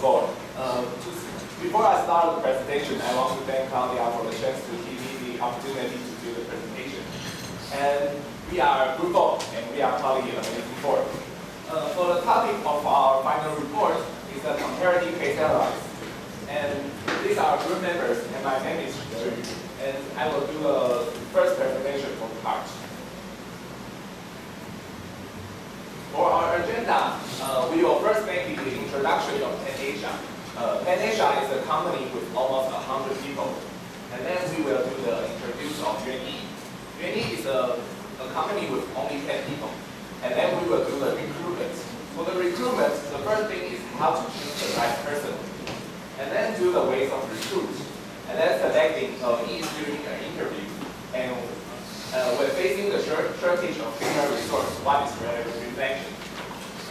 before. Before I start the presentation, I want to thank Claudia for the chance to give me the opportunity to do the presentation. And we are Group 4, and we are probably amazing report. For the topic of our final report is the comparative case analysis. And these are group members, and my name is Yu, and I will do the first presentation for the part. For our agenda, we will first make the introduction of PenAsia. PenAsia is a company with almost 100 people. And then we will do the introduction of Yuanyi. Yuanyi is a company with only 10 people. And then we will do the recruitment. For the recruitment, the first thing is how to choose the right person. And then do the ways of recruit. And then selecting each during an interview. And when facing the shortage of human resource, what is relevant reflection?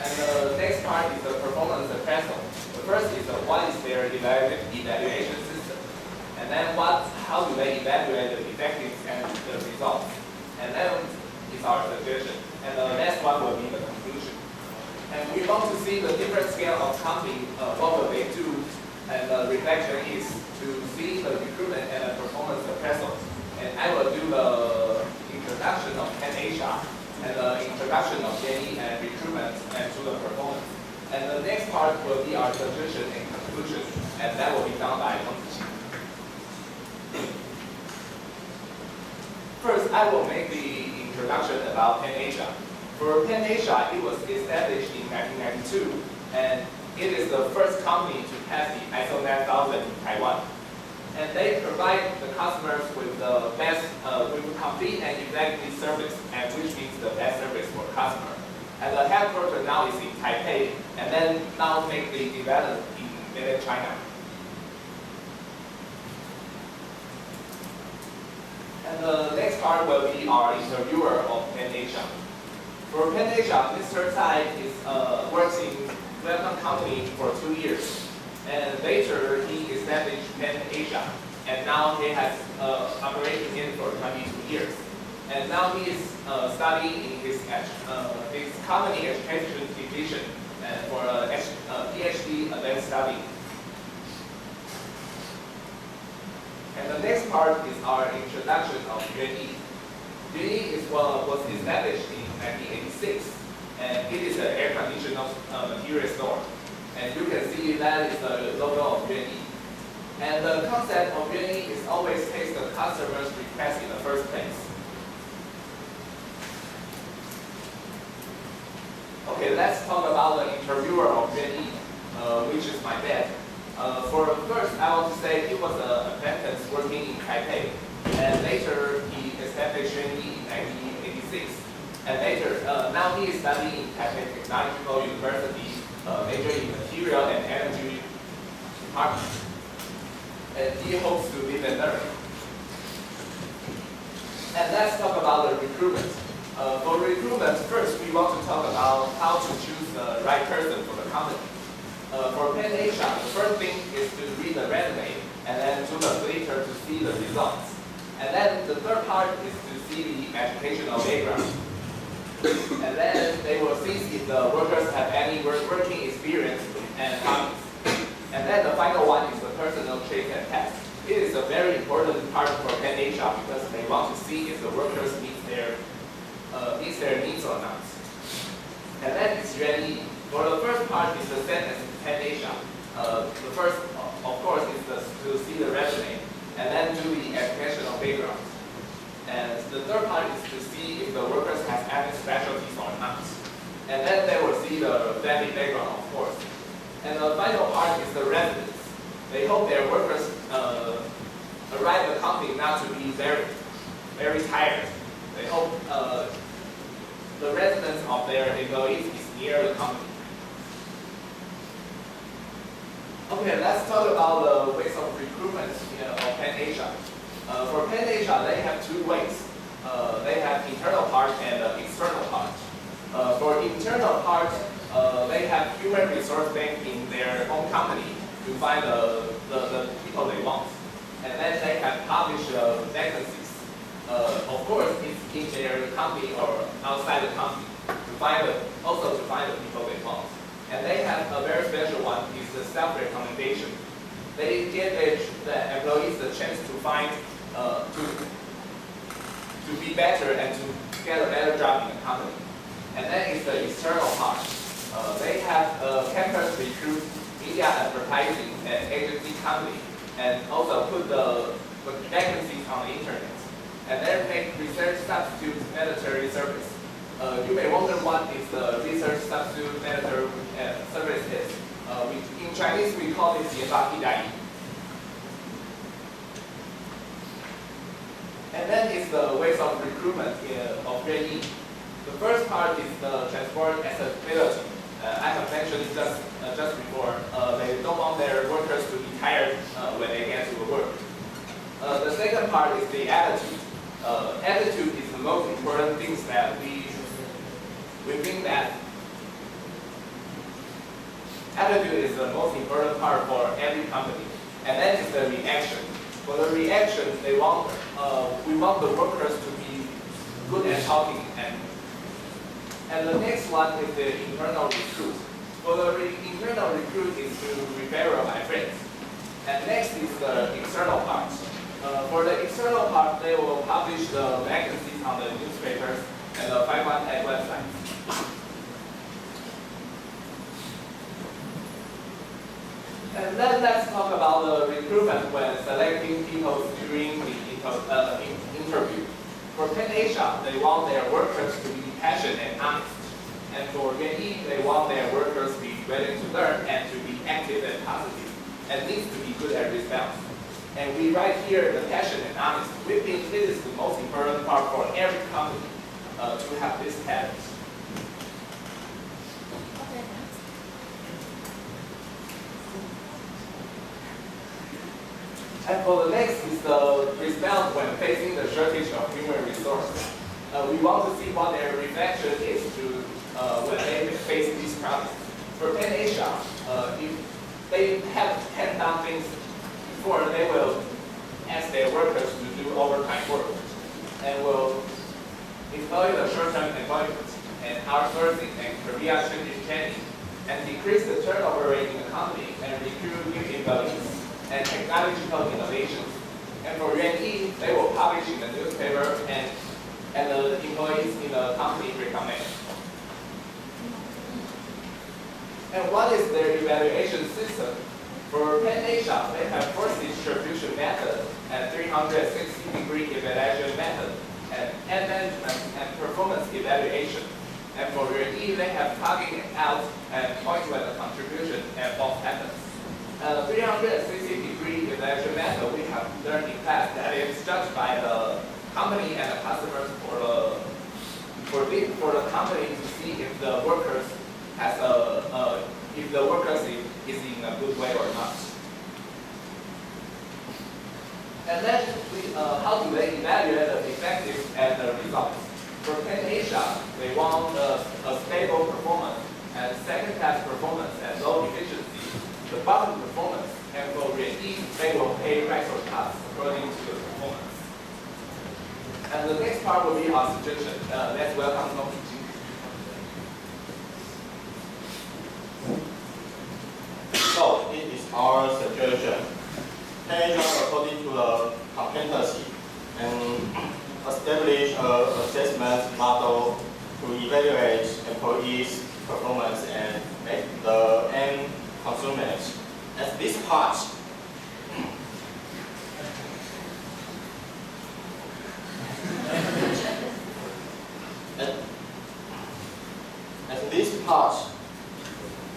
And the next part is the performance appraisal. The first is what is their evaluation system, and then how do they evaluate the effectiveness and the results, and then is our suggestion. And the next one will be the conclusion. And we want to see the different scale of company, what will they do, and the reflection is to see the recruitment and the performance appraisal. And I will do the introduction of PenAsia, and the introduction of Yuanyi and recruitment and to the performance. And the next part will be our suggestion and conclusion, and that will be done by Meng Zixi. First, I will make the introduction about PenAsia. For PenAsia, it was established in 1992, and it is the first company to pass the ISO 9000 in Taiwan. And they provide the customers with the best, with complete and effective service, and which means the best service for customer. And the headquarters now is in Taipei, and then now make the development in mainland China. And the next part will be our interviewer of PenAsia. For PenAsia, Mr. Tsai works in Vietnam company for 2 years. And later, he established PenAsia, and now he has operated it for 22 years. And now he is studying in his company education division for a PhD advanced study. And the next part is our introduction of Yuanyi. Yuanyi was established in 1986, and it is an air conditioner material store. And you can see that is the logo of Yuanyi. And the concept of Yuanyi is always takes the customer's request in the first place. Okay, let's talk about the interviewer of Yuanyi, which is my dad. For first, I want to say he was an apprentice working in Taipei. And later, he established Yuanyi in 1986. And later, now he is studying in Taipei Technological University, major in material and energy department. And he hopes to be the nurse. And let's talk about the recruitment. For recruitment, first we want to talk about how to choose the right person for the company. For PenAsia, the first thing is to read the resume and then do the filter to see the results. And then the third part is to see the educational background. And then they will see if the workers have any working experience and hobbies. And then the final one is the personal traits and tests. It is a very important part for PenAsia because they want to see if the workers meet their needs or not. And then it's Yuanyi. For the first part is the same as PenAsia. The first, of course, is to see the resume and then do the educational background. And the third part is to see if the workers have any specialties or not. And then they will see the family background, of course. And the final part is the residents. They hope their workers arrive at the company not to be very, very tired. They hope the residence of their employees is near the company. Okay, let's talk about the ways of recruitment of PenAsia. For PenAsia, they have two ways. They have internal part and external part. For internal part, they have human resource bank in their own company to find the people they want. And then they have published vacancies. Of course, it's in their company or outside the company to find the people they want. And they have a very special one, is the self-recommendation. They give the employees the chance to find, to be better and to get a better job in the company. And then is the external part. They have campus recruit, media advertising, and agency company, and also put the vacancies on the internet. And then make research substitute military service. You may wonder what is the research substitute military service is. In Chinese, we call it 研发替代役. And then is the ways of recruitment of 任役. The first part is the transport accessibility. I have mentioned just before. They don't want their workers to be tired when they get to work. The second part is the attitude. Attitude is the most important things that we think that attitude is the most important part for every company. And then is the reaction. For the reaction, we want the workers to be good at talking. And the next one is the internal recruit. For the internal recruit is to referral by friends. And next is the external part. For the external part, they will publish the vacancies on the newspapers and the 518 website. And then let's talk about the recruitment when selecting people during the interview. For Penn Asia, they want their workers to be passionate and honest. And for Yuanyi, they want their workers to be willing to learn and to be active and positive, and needs to be good at response. And we write here the passion and honest. We think this is the most important part for every company to have this talent. And for the next is the response when facing the shortage of human resources. We want to see what their reflection is to when they face these problems. For Penn Asia, if they have 10 done things before, they will ask their workers to do overtime work and will employ the short-term employment and outsourcing and career training and decrease the turnover rate in the company and recruit new employees and technological innovations. And for Yuanyi, they will publish in the newspaper and the employees in the company recommend. And what is their evaluation system? For Penn Asia, they have force distribution method and 360-degree evaluation method and management and performance evaluation. And for Yuanyi, they have targeting out and point when the contribution and false happens. 360-degree evaluation method we have learned in class that is judged by the company and the customers for the company to see if the workers is in a good way or not. And then how do they evaluate the effectiveness and the results? For Penn Asia, they want a stable performance and second-class performance and low efficiency. The bottom performance, and for Yuanyi, they will pay rise or cuts according to the performance. And the next part will be our suggestion. Let's welcome Dr. Jing. So, it is our suggestion. Penn Asia, according to the competency, and establish an assessment model to evaluate employees' performance and make the end consumers. At this part,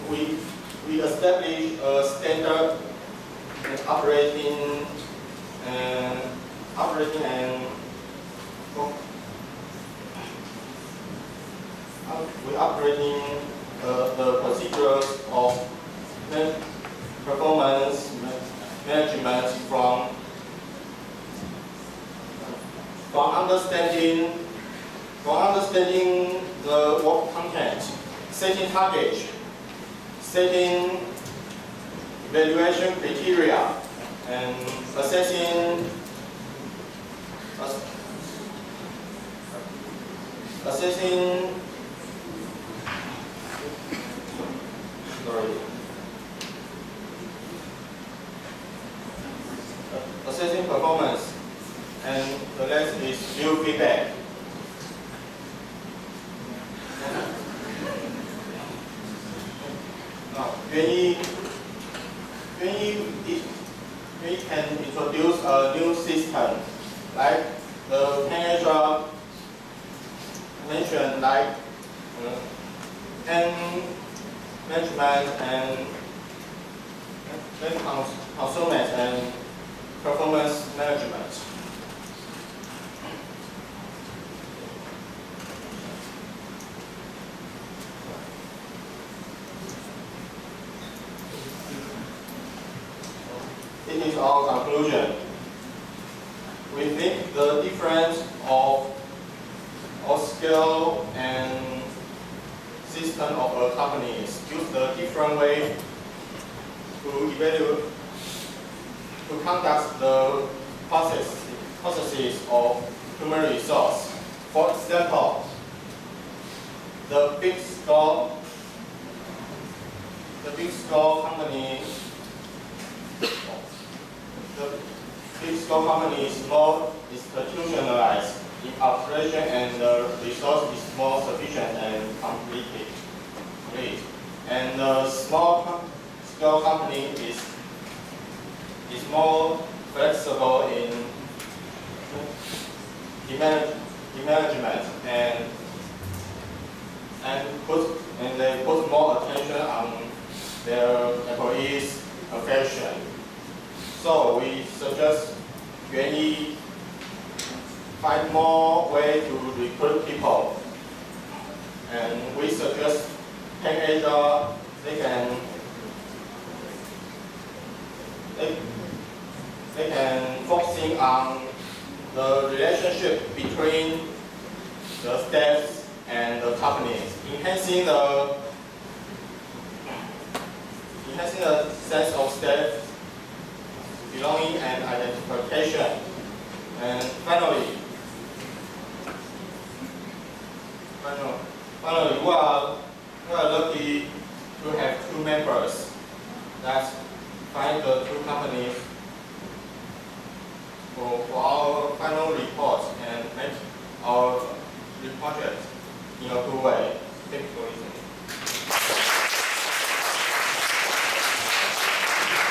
we establish a standard operating the procedures of performance management from understanding the work content, setting targets, setting evaluation criteria, and assessing Assessing performance, and the next is view feedback. Now, we can introduce a new system, like the manager mentioned, like management and consummate and performance management. It is our conclusion. We think the difference of scale and system of a company is use the different way to evaluate, to conduct the processes of human resource. For example, the big scale company. The big scale company is more institutionalized in operation, and the resource is more sufficient and complete. And the small scale company is more flexible in the management, and they put more attention on their employees' affection. So we suggest Yuan find more way to recruit people, and we suggest Asia they can focusing on the relationship between the staffs and the companies, enhancing the sense of staff belonging and identification. And finally, we are lucky to have two members that find the two companies for our final report and make our project in a good way. Thank you for listening.